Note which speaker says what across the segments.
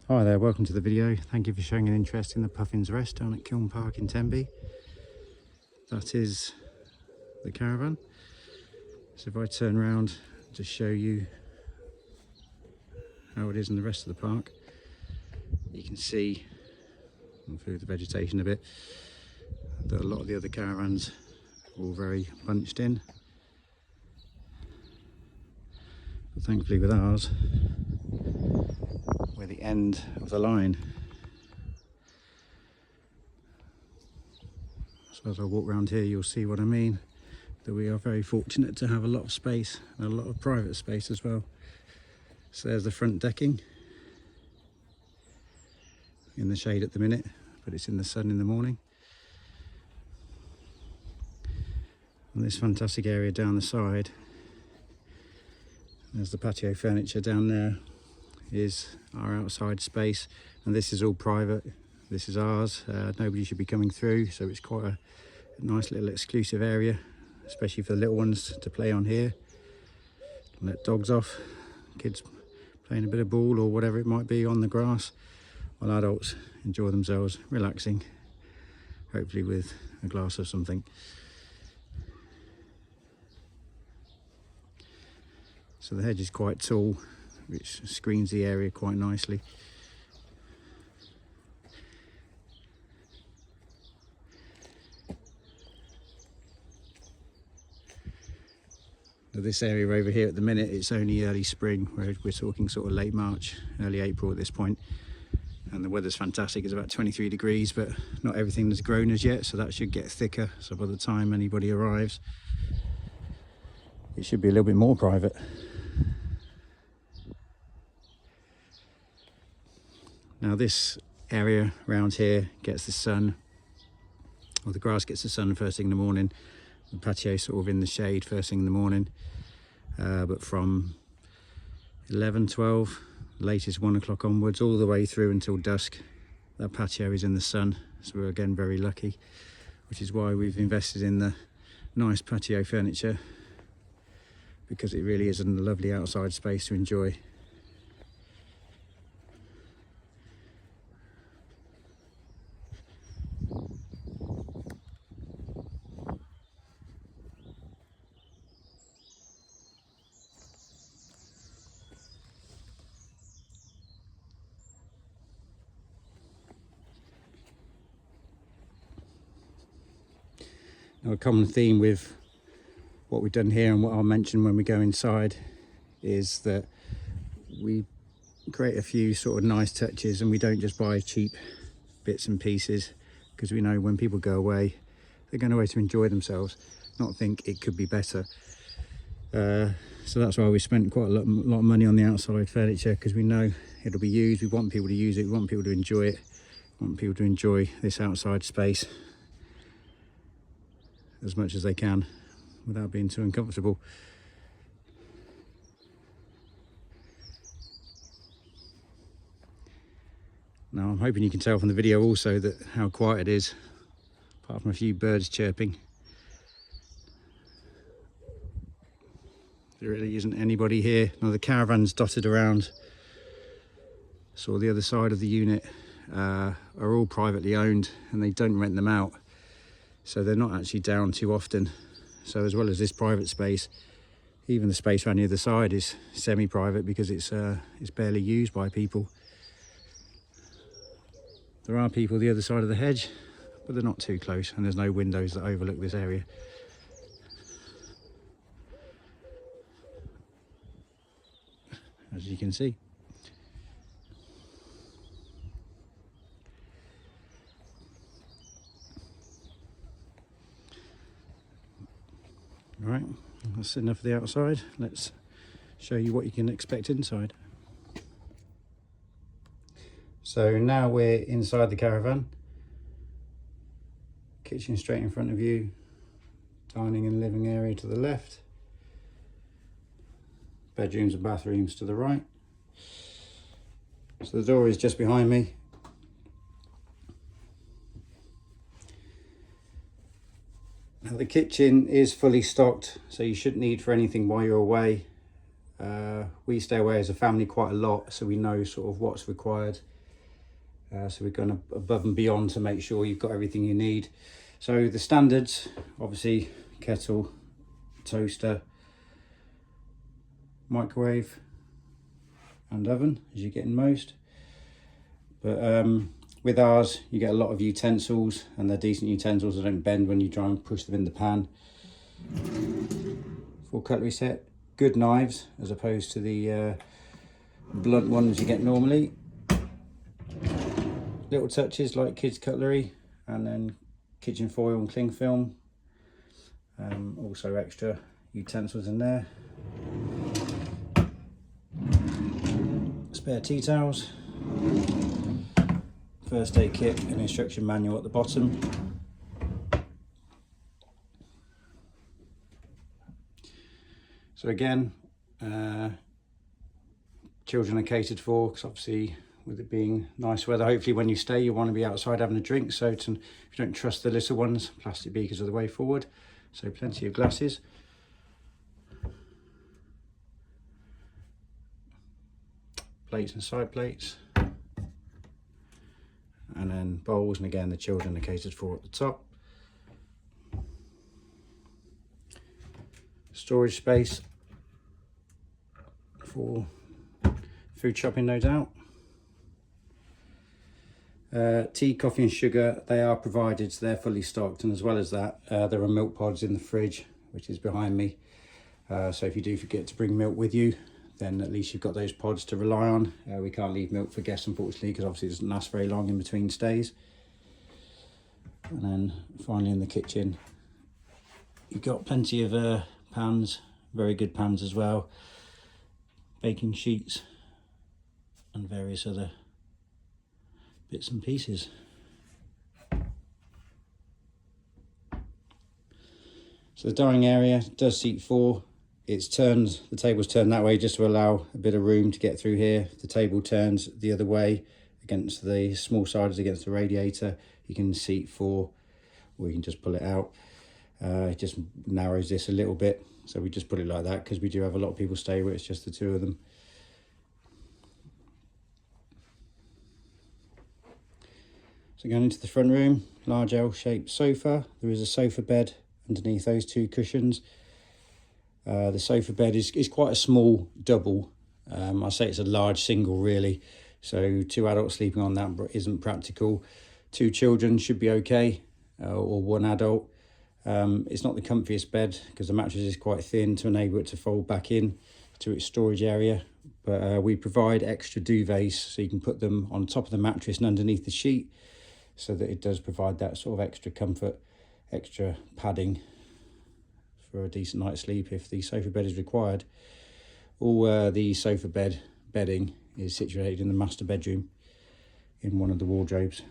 Speaker 1: Hi there, welcome to the video. Thank you for showing an interest in the Puffins Rest down at Kiln Park in Tenby. That is the caravan. So if I turn around to show you how it is in the rest of the park, you can see through the vegetation a bit that a lot of the other caravans are all very bunched in. But thankfully with ours, we're the end of the line. So as I walk around here, you'll see what I mean, that we are very fortunate to have a lot of space and a lot of private space as well. So there's the front decking, in the shade at the minute, but it's in the sun in the morning. And this fantastic area down the side, there's the patio furniture down there, is our outside space, and this is all private. This is ours. Nobody should be coming through, so it's quite a nice little exclusive area, especially for the little ones to play on here. Let dogs off, kids playing a bit of ball or whatever it might be on the grass, while adults enjoy themselves, relaxing, hopefully with a glass of something. So the hedge is quite tall, which screens the area quite nicely. Now this area over here at the minute, it's only early spring, where we're talking sort of late March, early April at this point. And the weather's fantastic, it's about 23 degrees, but not everything has grown as yet, so that should get thicker. So by the time anybody arrives, it should be a little bit more private. Now this area around here gets the sun, or the grass gets the sun first thing in the morning. The patio sort of in the shade first thing in the morning. But from 11, 12, latest 1 o'clock onwards, all the way through until dusk, that patio is in the sun. So we're again very lucky, which is why we've invested in the nice patio furniture, because it really is a lovely outside space to enjoy. Now, a common theme with what we've done here and what I'll mention when we go inside is that we create a few sort of nice touches, and we don't just buy cheap bits and pieces, because we know when people go away, they're going away to enjoy themselves, not think it could be better. So that's why we spent quite a lot of money on the outside furniture, because we know it'll be used. We want people to use it, we want people to enjoy it, we want people to enjoy this outside space as much as they can without being too uncomfortable. Now I'm hoping you can tell from the video also that how quiet it is, apart from a few birds chirping. There really isn't anybody here. Now the caravan's dotted around, so the other side of the unit are all privately owned, and they don't rent them out, so they're not actually down too often. So as well as this private space, even the space around the other side is semi-private, because it's barely used by people. There are people the other side of the hedge, but they're not too close, and there's no windows that overlook this area. As you can see. Right, that's enough of the outside. Let's show you what you can expect inside. So now we're inside the caravan. Kitchen straight in front of you, dining and living area to the left, bedrooms and bathrooms to the right. So the door is just behind me. Now the kitchen is fully stocked, so you shouldn't need for anything while you're away. We stay away as a family quite a lot, so we know sort of what's required. So we're going above and beyond to make sure you've got everything you need. So the standards, obviously kettle, toaster, microwave and oven, as you get in most. But with ours, you get a lot of utensils, and they're decent utensils. They don't bend when you try and push them in the pan. Full cutlery set, good knives as opposed to the blunt ones you get normally. Little touches like kids cutlery, and then kitchen foil and cling film. Also extra utensils in there. Spare tea towels. First aid kit and instruction manual at the bottom. So again, children are catered for, because obviously with it being nice weather, hopefully when you stay you want to be outside having a drink. So if you don't trust the little ones, plastic beakers are the way forward. So plenty of glasses. Plates and side plates. And then bowls, and again the children are catered for at the top. Storage space for food shopping, no doubt. Tea, coffee and sugar, they are provided, so they're fully stocked, and as well as that there are milk pods in the fridge, which is behind me. So if you do forget to bring milk with you, then at least you've got those pods to rely on. We can't leave milk for guests, unfortunately, because obviously it doesn't last very long in between stays. And then finally in the kitchen, you've got plenty of pans, very good pans as well, baking sheets and various other bits and pieces. So the dining area does seat 4. It's turned, the table's turned that way just to allow a bit of room to get through here. The table turns the other way against the small siders against the radiator. You can seat 4, or you can just pull it out. It just narrows this a little bit, so we just put it like that because we do have a lot of people stay where it's just the 2 of them. So going into the front room, large L-shaped sofa. There is a sofa bed underneath those 2 cushions. The sofa bed is quite a small double. I say it's a large single really, so 2 adults sleeping on that isn't practical. 2 children should be okay, or 1 adult. It's not the comfiest bed because the mattress is quite thin to enable it to fold back in to its storage area, but we provide extra duvets so you can put them on top of the mattress and underneath the sheet, so that it does provide that sort of extra comfort, extra padding for a decent night's sleep if the sofa bed is required. All the sofa bed bedding is situated in the master bedroom in one of the wardrobes.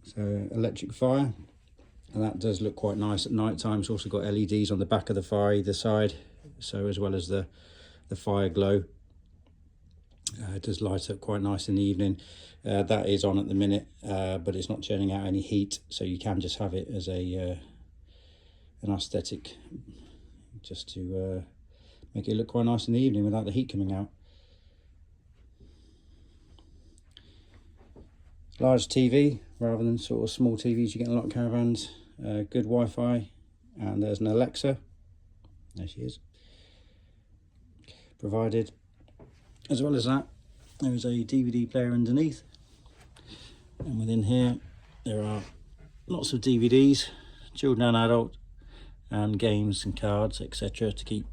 Speaker 1: So electric fire, and that does look quite nice at night time. It's also got LEDs on the back of the fire either side, so as well as the fire glow, it does light up quite nice in the evening. That is on at the minute, but it's not churning out any heat, so you can just have it as an aesthetic, just to make it look quite nice in the evening without the heat coming out. Large TV rather than sort of small TVs you get in a lot of caravans. Good Wi-Fi, and there's an Alexa. There she is. Provided. As well as that, there is a DVD player underneath, and within here there are lots of DVDs, children and adult, and games and cards, etc., to keep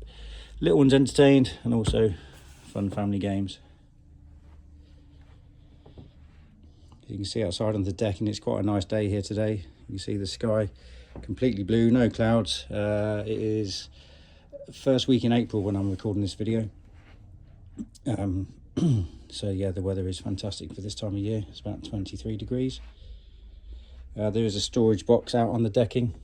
Speaker 1: little ones entertained, and also fun family games. You can see outside on the deck, and it's quite a nice day here today. You can see the sky completely blue, no clouds. It is first week in April when I'm recording this video. So yeah, the weather is fantastic for this time of year. It's about 23 degrees. There is a storage box out on the decking.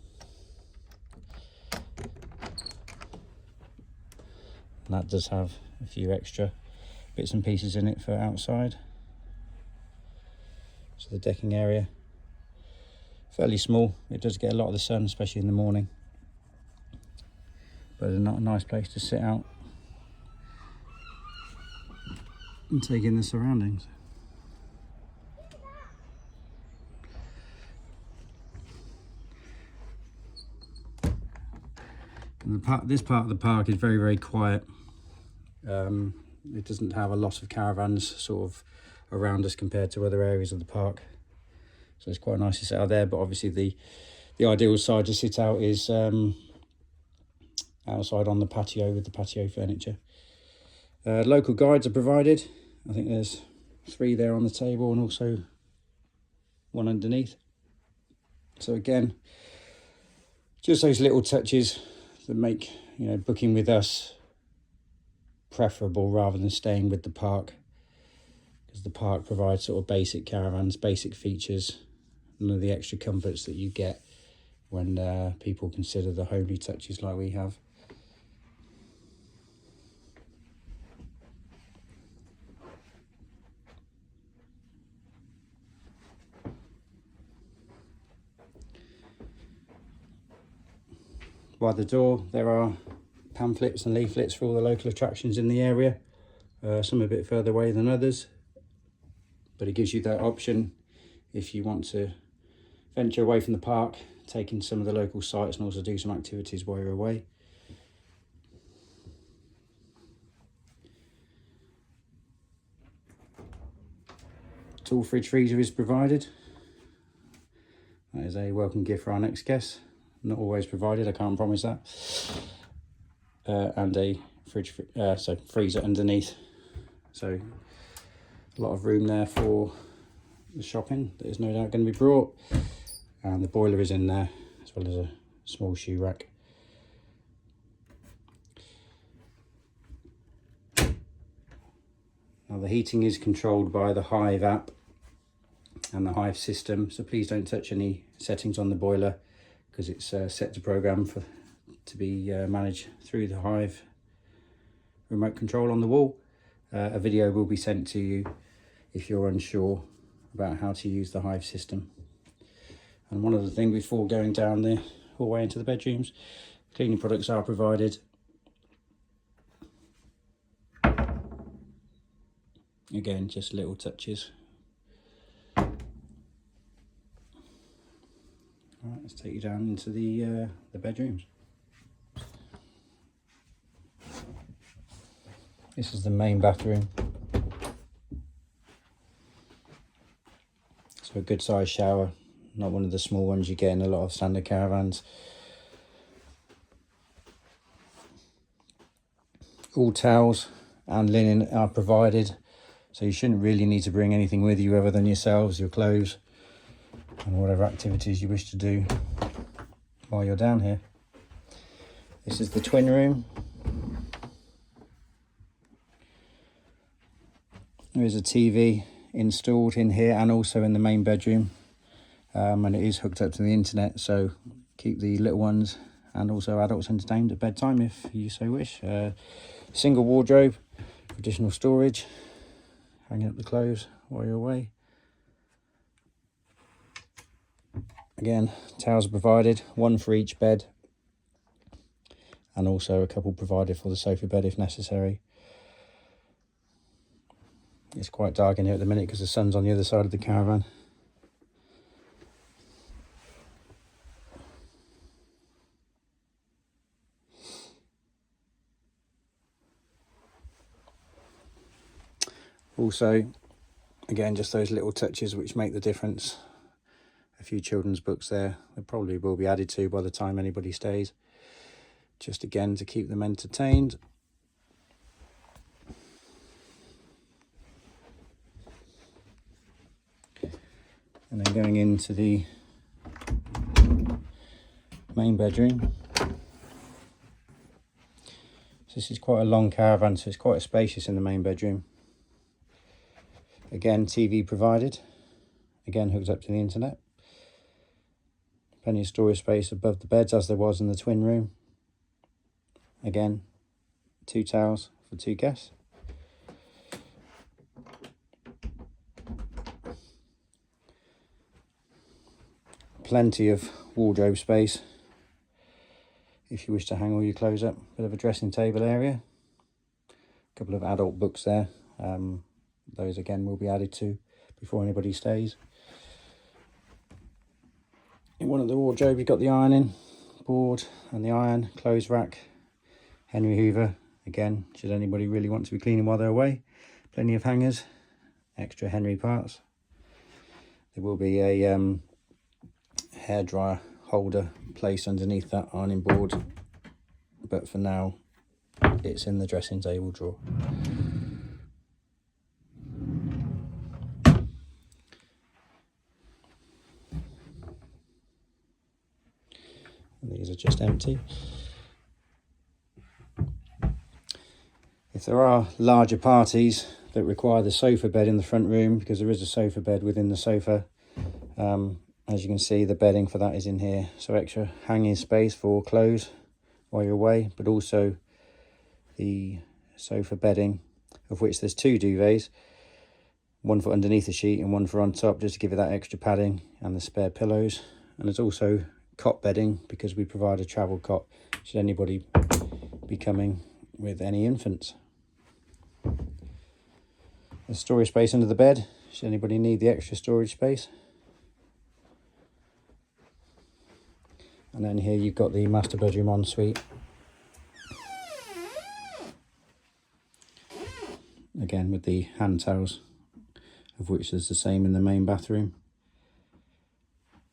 Speaker 1: And that does have a few extra bits and pieces in it for outside. So the decking area, fairly small. It does get a lot of the sun, especially in the morning. but not a nice place to sit out and take in the surroundings. This part of the park is very, very quiet. It doesn't have a lot of caravans sort of around us compared to other areas of the park, so it's quite nice to sit out there. But obviously the ideal side to sit out is outside on the patio with the patio furniture. Local guides are provided. I think there's 3 there on the table and also 1 underneath. So again, just those little touches that make, you know, booking with us preferable rather than staying with the park, because the park provides sort of basic caravans, basic features, none of the extra comforts that you get when people consider the homely touches like we have. By the door there are pamphlets and leaflets for all the local attractions in the area, some a bit further away than others, but it gives you that option if you want to venture away from the park, take in some of the local sites and also do some activities while you're away. Tall fridge freezer is provided. That is a welcome gift for our next guest. Not always provided, I can't promise that. And a freezer underneath, so a lot of room there for the shopping that is no doubt going to be brought. And the boiler is in there, as well as a small shoe rack. Now the heating is controlled by the Hive app and the Hive system, so please don't touch any settings on the boiler, because it's set to program to be managed through the Hive remote control on the wall. A video will be sent to you if you're unsure about how to use the Hive system. And one other thing before going down the hallway into the bedrooms, cleaning products are provided. Again, just little touches. All right, let's take you down into the bedrooms. This is the main bathroom. So a good sized shower, not one of the small ones you get in a lot of standard caravans. All towels and linen are provided, so you shouldn't really need to bring anything with you other than yourselves, your clothes, and whatever activities you wish to do while you're down here. This is the twin room. There is a TV installed in here and also in the main bedroom, and it is hooked up to the internet, so keep the little ones and also adults entertained at bedtime if you so wish. Single wardrobe for additional storage, hanging up the clothes while you're away. Again, towels are provided, 1 for each bed, and also a couple provided for the sofa bed if necessary. It's quite dark in here at the minute because the sun's on the other side of the caravan. Also, again, just those little touches which make the difference. A few children's books there, they probably will be added to by the time anybody stays, just again to keep them entertained. And then going into the main bedroom. So this is quite a long caravan, so it's quite spacious in the main bedroom. Again, TV provided, again hooked up to the internet. Plenty of storage space above the beds as there was in the twin room. Again, 2 towels for 2 guests. Plenty of wardrobe space if you wish to hang all your clothes up. Bit of a dressing table area, a couple of adult books there. Those again will be added to before anybody stays. In one of the wardrobes you've got the ironing board and the iron, clothes rack, Henry Hoover, again should anybody really want to be cleaning while they're away. Plenty of hangers, extra Henry parts. There will be a hairdryer holder placed underneath that ironing board, but for now it's in the dressing table drawer. And these are just empty. If there are larger parties that require the sofa bed in the front room, because there is a sofa bed within the sofa, as you can see the bedding for that is in here, so extra hanging space for clothes while you're away, but also the sofa bedding, of which there's 2 duvets, one for underneath the sheet and one for on top, just to give it that extra padding, and the spare pillows. And there's also cot bedding, because we provide a travel cot should anybody be coming with any infants. There's storage space under the bed should anybody need the extra storage space. And then here you've got the master bedroom ensuite, again with the hand towels, of which there's the same in the main bathroom.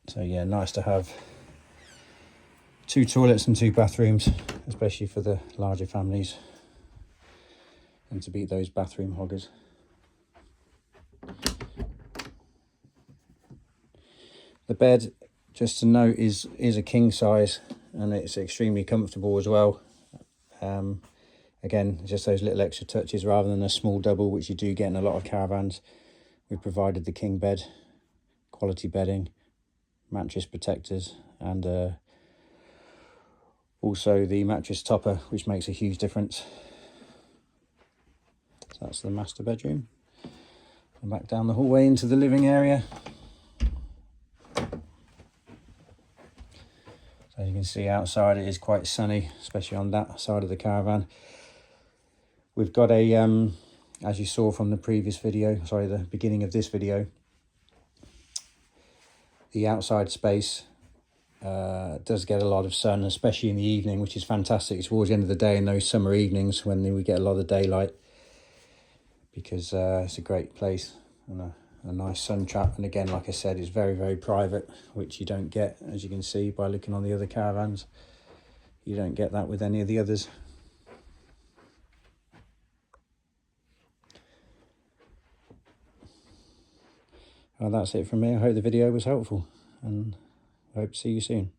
Speaker 1: So yeah, nice to have 2 toilets and 2 bathrooms, especially for the larger families, and to beat those bathroom hoggers. The bed, just to note, is a king size, and it's extremely comfortable as well. Again, just those little extra touches rather than a small double, which you do get in a lot of caravans. We've provided the king bed, quality bedding, mattress protectors, and also the mattress topper, which makes a huge difference. So that's the master bedroom. And back down the hallway into the living area. So you can see outside it is quite sunny, especially on that side of the caravan. We've got a, as you saw from the previous video, sorry, the beginning of this video, the outside space does get a lot of sun, especially in the evening, which is fantastic towards the end of the day in those summer evenings when we get a lot of daylight, because it's a great place and a nice sun trap. And again, like I said, it's very, very private, which you don't get, as you can see by looking on the other caravans. You don't get that with any of the others. Well, that's it from me. I hope the video was helpful, and I hope to see you soon.